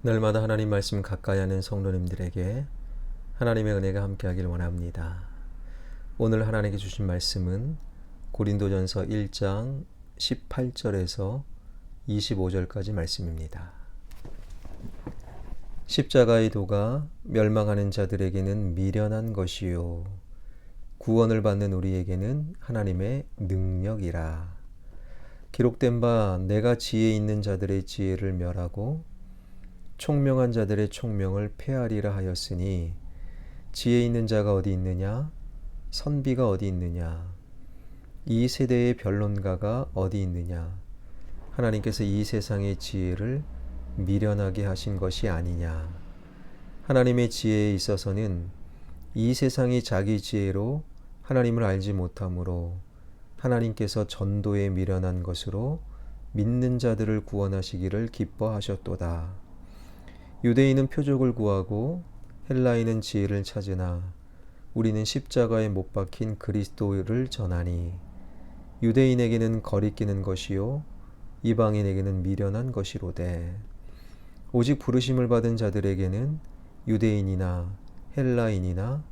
날마다 하나님 말씀 가까이 하는 성도님들에게 하나님의 은혜가 함께하길 원합니다. 오늘 하나님께 주신 말씀은 고린도전서 1장 18절에서 25절까지 말씀입니다. 십자가의 도가 멸망하는 자들에게는 미련한 것이요 구원을 받는 우리에게는 하나님의 능력이라. 기록된 바 내가 지혜 있는 자들의 지혜를 멸하고 총명한 자들의 총명을 폐하리라 하였으니 지혜 있는 자가 어디 있느냐? 선비가 어디 있느냐? 이 세대의 변론가가 어디 있느냐? 하나님께서 이 세상의 지혜를 미련하게 하신 것이 아니냐? 하나님의 지혜에 있어서는 이 세상이 자기 지혜로 하나님을 알지 못하므로 하나님께서 전도에 미련한 것으로 믿는 자들을 구원하시기를 기뻐하셨도다. 유대인은 표적을 구하고 헬라인은 지혜를 찾으나 우리는 십자가에 못 박힌 그리스도를 전하니 유대인에게는 거리끼는 것이요 이방인에게는 미련한 것이로되 오직 부르심을 받은 자들에게는 유대인이나 헬라인이나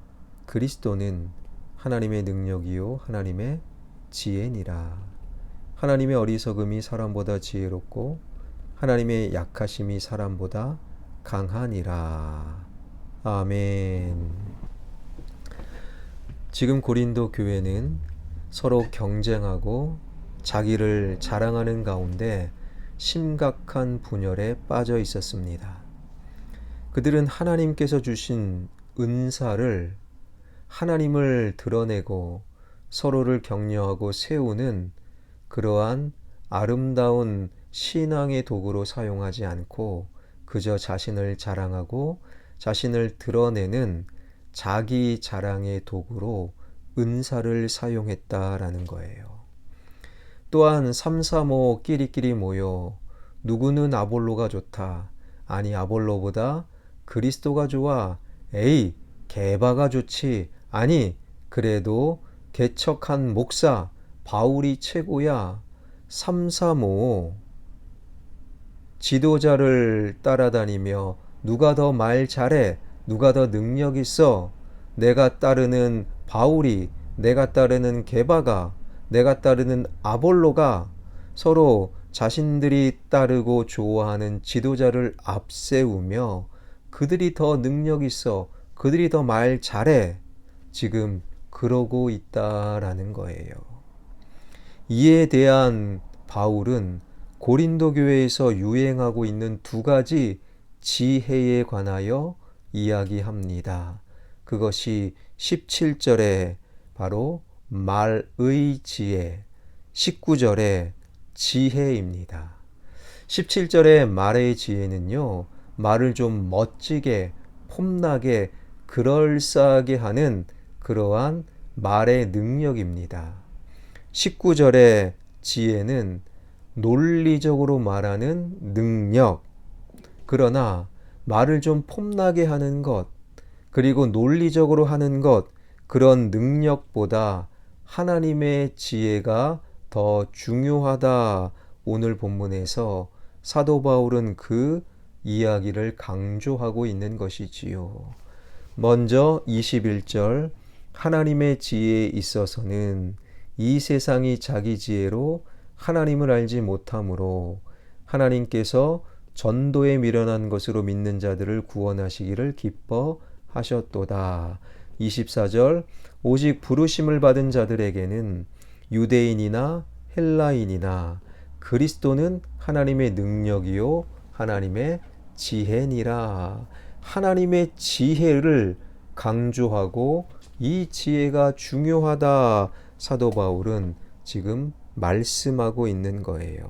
그리스도는 하나님의 능력이요 하나님의 지혜니라. 하나님의 어리석음이 사람보다 지혜롭고 하나님의 약하심이 사람보다 강하니라. 아멘. 지금 고린도 교회는 서로 경쟁하고 자기를 자랑하는 가운데 심각한 분열에 빠져 있었습니다. 그들은 하나님께서 주신 은사를 하나님을 드러내고 서로를 격려하고 세우는 그러한 아름다운 신앙의 도구로 사용하지 않고 그저 자신을 자랑하고 자신을 드러내는 자기 자랑의 도구로 은사를 사용했다라는 거예요. 또한 3, 4, 5 끼리끼리 모여 누구는 아볼로가 좋다. 아니 아볼로보다 그리스도가 좋아. 에이 게바가 좋지. 아니 그래도 개척한 목사 바울이 최고야. 3, 4, 5 지도자를 따라다니며 누가 더 말 잘해? 누가 더 능력 있어? 내가 따르는 바울이, 내가 따르는 게바가, 내가 따르는 아볼로가 서로 자신들이 따르고 좋아하는 지도자를 앞세우며 그들이 더 능력 있어, 그들이 더 말 잘해. 지금 그러고 있다라는 거예요. 이에 대한 바울은 고린도 교회에서 유행하고 있는 두 가지 지혜에 관하여 이야기합니다. 그것이 17절에 바로 말의 지혜, 19절에 지혜입니다. 17절의 말의 지혜는요, 말을 좀 멋지게, 폼나게, 그럴싸하게 하는 그러한 말의 능력입니다. 19절의 지혜는 논리적으로 말하는 능력. 그러나 말을 좀 폼나게 하는 것, 그리고 논리적으로 하는 것, 그런 능력보다 하나님의 지혜가 더 중요하다. 오늘 본문에서 사도 바울은 그 이야기를 강조하고 있는 것이지요. 먼저 21절 하나님의 지혜에 있어서는 이 세상이 자기 지혜로 하나님을 알지 못하므로 하나님께서 전도에 미련한 것으로 믿는 자들을 구원하시기를 기뻐하셨도다. 24절 오직 부르심을 받은 자들에게는 유대인이나 헬라인이나 그리스도는 하나님의 능력이요 하나님의 지혜니라. 하나님의 지혜를 강조하고 이 지혜가 중요하다. 사도 바울은 지금 말씀하고 있는 거예요.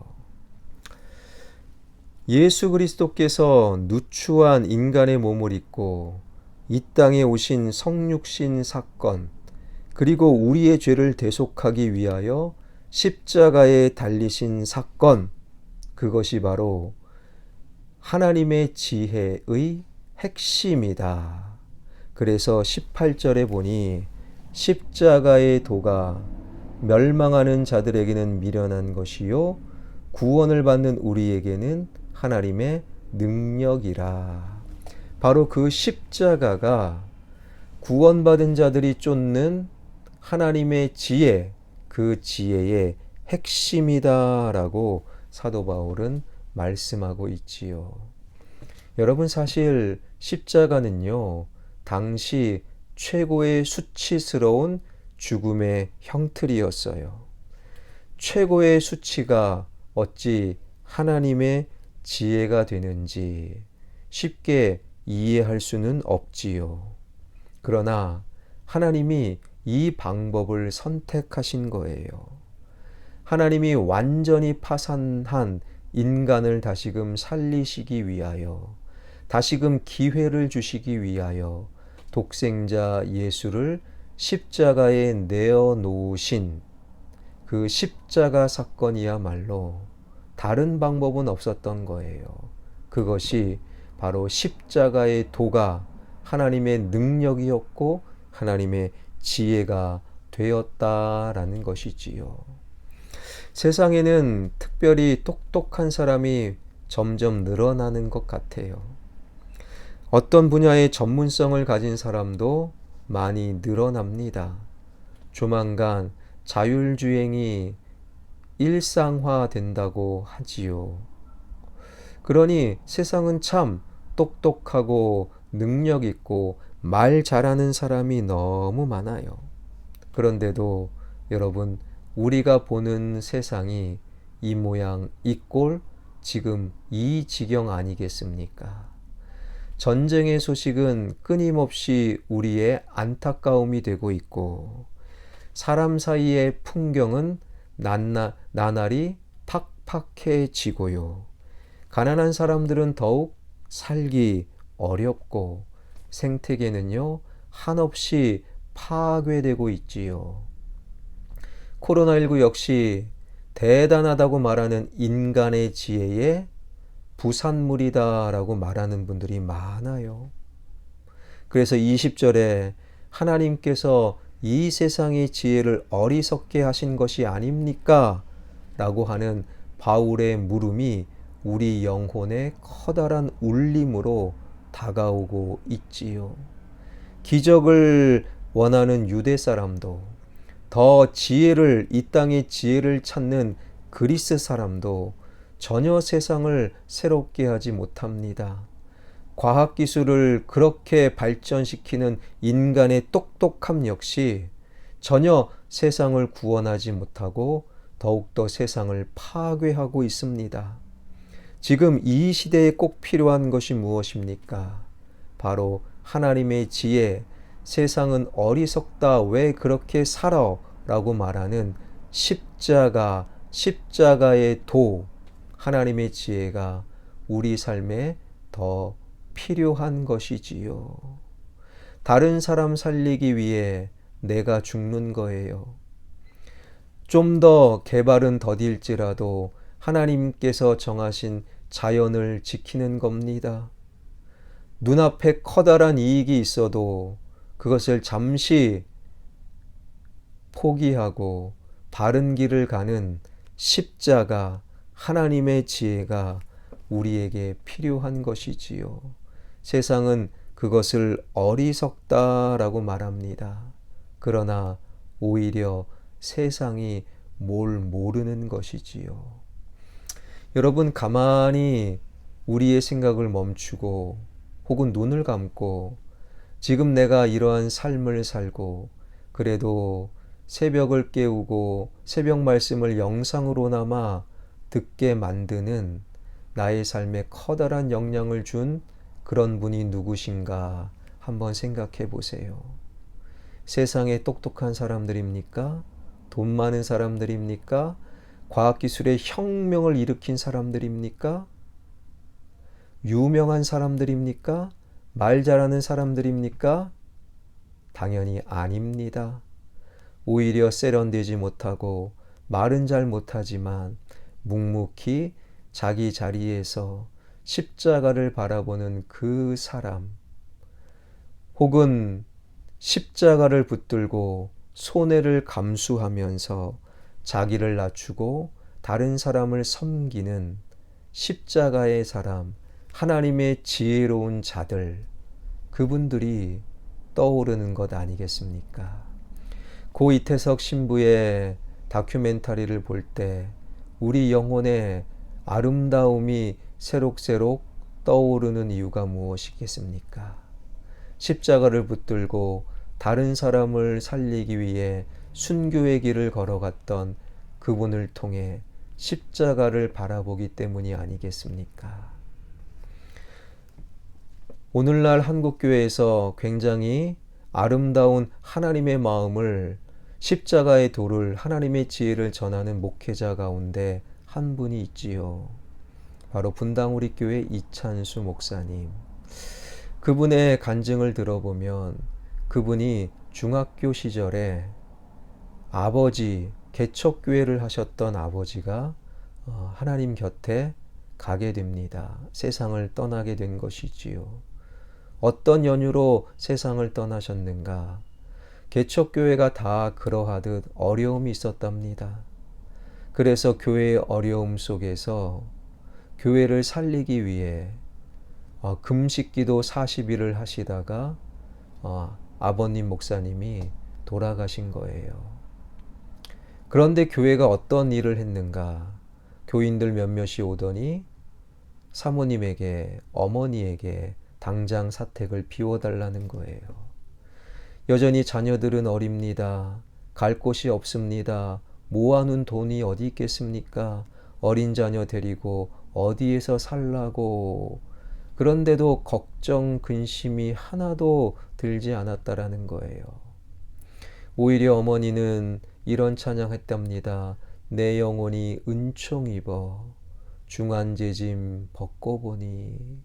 예수 그리스도께서 누추한 인간의 몸을 입고 이 땅에 오신 성육신 사건, 그리고 우리의 죄를 대속하기 위하여 십자가에 달리신 사건, 그것이 바로 하나님의 지혜의 핵심이다. 그래서 18절에 보니 십자가의 도가 멸망하는 자들에게는 미련한 것이요 구원을 받는 우리에게는 하나님의 능력이라. 바로 그 십자가가 구원받은 자들이 쫓는 하나님의 지혜, 그 지혜의 핵심이다라고 사도 바울은 말씀하고 있지요. 여러분, 사실 십자가는요, 당시 최고의 수치스러운 죽음의 형틀이었어요. 최고의 수치가 어찌 하나님의 지혜가 되는지 쉽게 이해할 수는 없지요. 그러나 하나님이 이 방법을 선택하신 거예요. 하나님이 완전히 파산한 인간을 다시금 살리시기 위하여, 다시금 기회를 주시기 위하여 독생자 예수를 십자가에 내어 놓으신 그 십자가 사건이야말로 다른 방법은 없었던 거예요. 그것이 바로 십자가의 도가 하나님의 능력이었고 하나님의 지혜가 되었다라는 것이지요. 세상에는 특별히 똑똑한 사람이 점점 늘어나는 것 같아요. 어떤 분야의 전문성을 가진 사람도 많이 늘어납니다. 조만간 자율주행이 일상화된다고 하지요. 그러니 세상은 참 똑똑하고 능력 있고 말 잘하는 사람이 너무 많아요. 그런데도 여러분, 우리가 보는 세상이 이 모양 이 꼴, 지금 이 지경 아니겠습니까? 전쟁의 소식은 끊임없이 우리의 안타까움이 되고 있고, 사람 사이의 풍경은 나날이 팍팍해지고요. 가난한 사람들은 더욱 살기 어렵고 생태계는요, 한없이 파괴되고 있지요. 코로나19 역시 대단하다고 말하는 인간의 지혜의 부산물이다라고 말하는 분들이 많아요. 그래서 20절에 하나님께서 이 세상의 지혜를 어리석게 하신 것이 아닙니까? 라고 하는 바울의 물음이 우리 영혼의 커다란 울림으로 다가오고 있지요. 기적을 원하는 유대 사람도, 더 지혜를, 이 땅의 지혜를 찾는 그리스 사람도 전혀 세상을 새롭게 하지 못합니다. 과학기술을 그렇게 발전시키는 인간의 똑똑함 역시 전혀 세상을 구원하지 못하고 더욱더 세상을 파괴하고 있습니다. 지금 이 시대에 꼭 필요한 것이 무엇입니까? 바로 하나님의 지혜, 세상은 어리석다, 왜 그렇게 살아? 라고 말하는 십자가의 도, 하나님의 지혜가 우리 삶에 더 필요한 것이지요. 다른 사람 살리기 위해 내가 죽는 거예요. 좀 더 개발은 더딜지라도 하나님께서 정하신 자연을 지키는 겁니다. 눈앞에 커다란 이익이 있어도 그것을 잠시 포기하고 바른 길을 가는 십자가, 하나님의 지혜가 우리에게 필요한 것이지요. 세상은 그것을 어리석다라고 말합니다. 그러나 오히려 세상이 뭘 모르는 것이지요. 여러분, 가만히 우리의 생각을 멈추고 혹은 눈을 감고 지금 내가 이러한 삶을 살고 그래도 새벽을 깨우고 새벽 말씀을 영상으로나마 듣게 만드는 나의 삶에 커다란 영향을 준 그런 분이 누구신가 한번 생각해 보세요. 세상에 똑똑한 사람들입니까? 돈 많은 사람들입니까? 과학기술의 혁명을 일으킨 사람들입니까? 유명한 사람들입니까? 말 잘하는 사람들입니까? 당연히 아닙니다. 오히려 세련되지 못하고 말은 잘 못하지만 묵묵히 자기 자리에서 십자가를 바라보는 그 사람, 혹은 십자가를 붙들고 손해를 감수하면서 자기를 낮추고 다른 사람을 섬기는 십자가의 사람, 하나님의 지혜로운 자들, 그분들이 떠오르는 것 아니겠습니까? 고 이태석 신부의 다큐멘터리를 볼 때 우리 영혼의 아름다움이 새록새록 떠오르는 이유가 무엇이겠습니까? 십자가를 붙들고 다른 사람을 살리기 위해 순교의 길을 걸어갔던 그분을 통해 십자가를 바라보기 때문이 아니겠습니까? 오늘날 한국교회에서 굉장히 아름다운 하나님의 마음을 십자가의 도를 하나님의 지혜를 전하는 목회자 가운데 한 분이 있지요. 바로 분당우리교회 이찬수 목사님. 그분의 간증을 들어보면 그분이 중학교 시절에 아버지, 개척교회를 하셨던 아버지가 하나님 곁에 가게 됩니다. 세상을 떠나게 된 것이지요. 어떤 연유로 세상을 떠나셨는가? 개척교회가 다 그러하듯 어려움이 있었답니다. 그래서 교회의 어려움 속에서 교회를 살리기 위해 금식기도 40일을 하시다가 아버님 목사님이 돌아가신 거예요. 그런데 교회가 어떤 일을 했는가? 교인들 몇몇이 오더니 사모님에게, 어머니에게 당장 사택을 비워달라는 거예요. 여전히 자녀들은 어립니다. 갈 곳이 없습니다. 모아놓은 돈이 어디 있겠습니까? 어린 자녀 데리고 어디에서 살라고. 그런데도 걱정, 근심이 하나도 들지 않았다라는 거예요. 오히려 어머니는 이런 찬양했답니다. 내 영혼이 은총 입어 중한제짐 벗고 보니.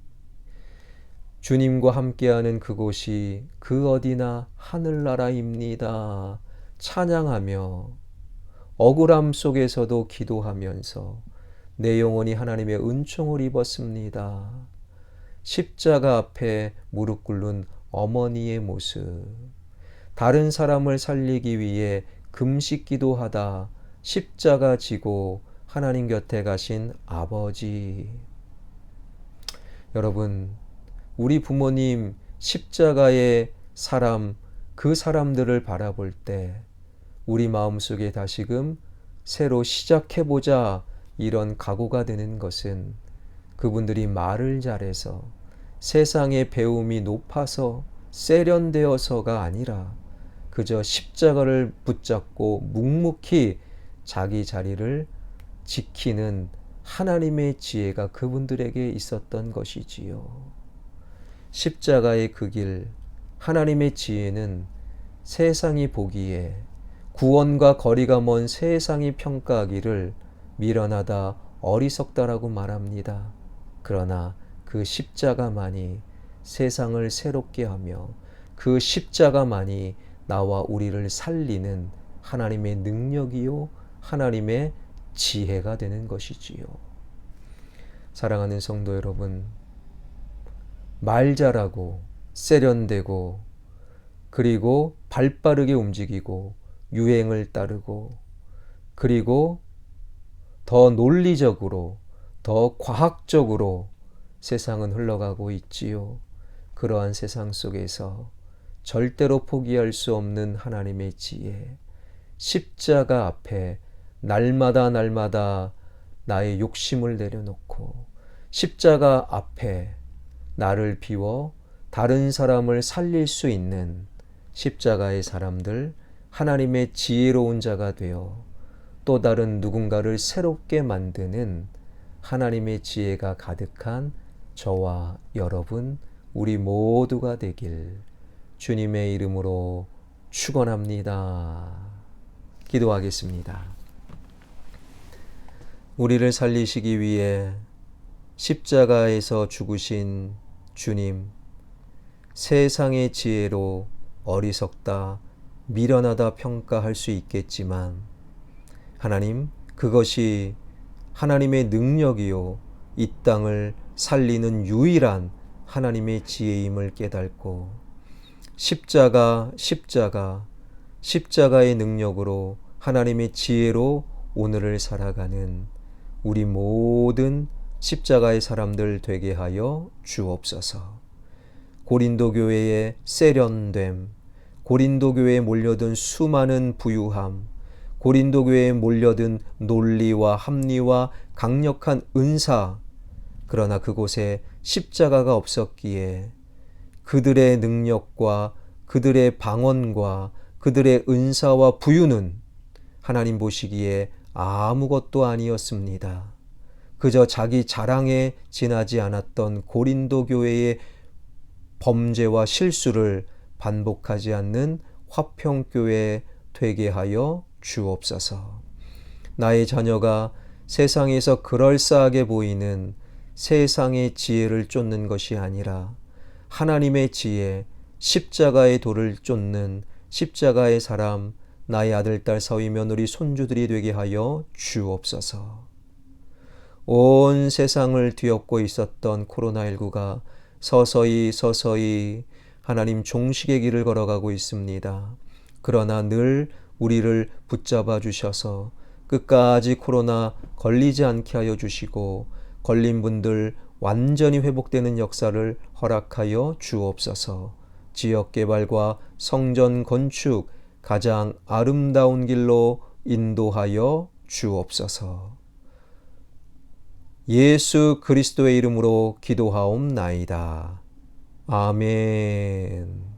주님과 함께하는 그곳이 그 어디나 하늘나라입니다. 찬양하며 억울함 속에서도 기도하면서 내 영혼이 하나님의 은총을 입었습니다. 십자가 앞에 무릎 꿇는 어머니의 모습, 다른 사람을 살리기 위해 금식 기도하다 십자가 지고 하나님 곁에 가신 아버지. 여러분, 우리 부모님 십자가의 사람, 그 사람들을 바라볼 때 우리 마음속에 다시금 새로 시작해보자 이런 각오가 되는 것은 그분들이 말을 잘해서 세상의 배움이 높아서 세련되어서가 아니라 그저 십자가를 붙잡고 묵묵히 자기 자리를 지키는 하나님의 지혜가 그분들에게 있었던 것이지요. 십자가의 그 길, 하나님의 지혜는 세상이 보기에 구원과 거리가 먼 세상이 평가하기를 미련하다, 어리석다라고 말합니다. 그러나 그 십자가만이 세상을 새롭게 하며 그 십자가만이 나와 우리를 살리는 하나님의 능력이요, 하나님의 지혜가 되는 것이지요. 사랑하는 성도 여러분, 말 잘하고 세련되고 그리고 발빠르게 움직이고 유행을 따르고 그리고 더 논리적으로 더 과학적으로 세상은 흘러가고 있지요. 그러한 세상 속에서 절대로 포기할 수 없는 하나님의 지혜, 십자가 앞에 날마다 나의 욕심을 내려놓고 십자가 앞에 나를 비워 다른 사람을 살릴 수 있는 십자가의 사람들, 하나님의 지혜로운 자가 되어 또 다른 누군가를 새롭게 만드는 하나님의 지혜가 가득한 저와 여러분, 우리 모두가 되길 주님의 이름으로 축원합니다. 기도하겠습니다. 우리를 살리시기 위해 십자가에서 죽으신 주님, 세상의 지혜로 어리석다, 미련하다 평가할 수 있겠지만 하나님, 그것이 하나님의 능력이요, 이 땅을 살리는 유일한 하나님의 지혜임을 깨닫고 십자가의 능력으로 하나님의 지혜로 오늘을 살아가는 우리 모든 십자가의 사람들 되게 하여 주옵소서. 고린도 교회의 세련됨, 고린도 교회에 몰려든 수많은 부유함, 고린도 교회에 몰려든 논리와 합리와 강력한 은사, 그러나 그곳에 십자가가 없었기에 그들의 능력과 그들의 방언과 그들의 은사와 부유는 하나님 보시기에 아무것도 아니었습니다. 그저 자기 자랑에 지나지 않았던 고린도 교회의 범죄와 실수를 반복하지 않는 화평교회 되게 하여 주옵소서. 나의 자녀가 세상에서 그럴싸하게 보이는 세상의 지혜를 쫓는 것이 아니라 하나님의 지혜, 십자가의 도를 쫓는 십자가의 사람, 나의 아들, 딸, 사위, 며느리, 손주들이 되게 하여 주옵소서. 온 세상을 뒤엎고 있었던 코로나19가 서서히 하나님 종식의 길을 걸어가고 있습니다. 그러나 늘 우리를 붙잡아 주셔서 끝까지 코로나 걸리지 않게 하여 주시고 걸린 분들 완전히 회복되는 역사를 허락하여 주옵소서. 지역 개발과 성전 건축 가장 아름다운 길로 인도하여 주옵소서. 예수 그리스도의 이름으로 기도하옵나이다. 아멘.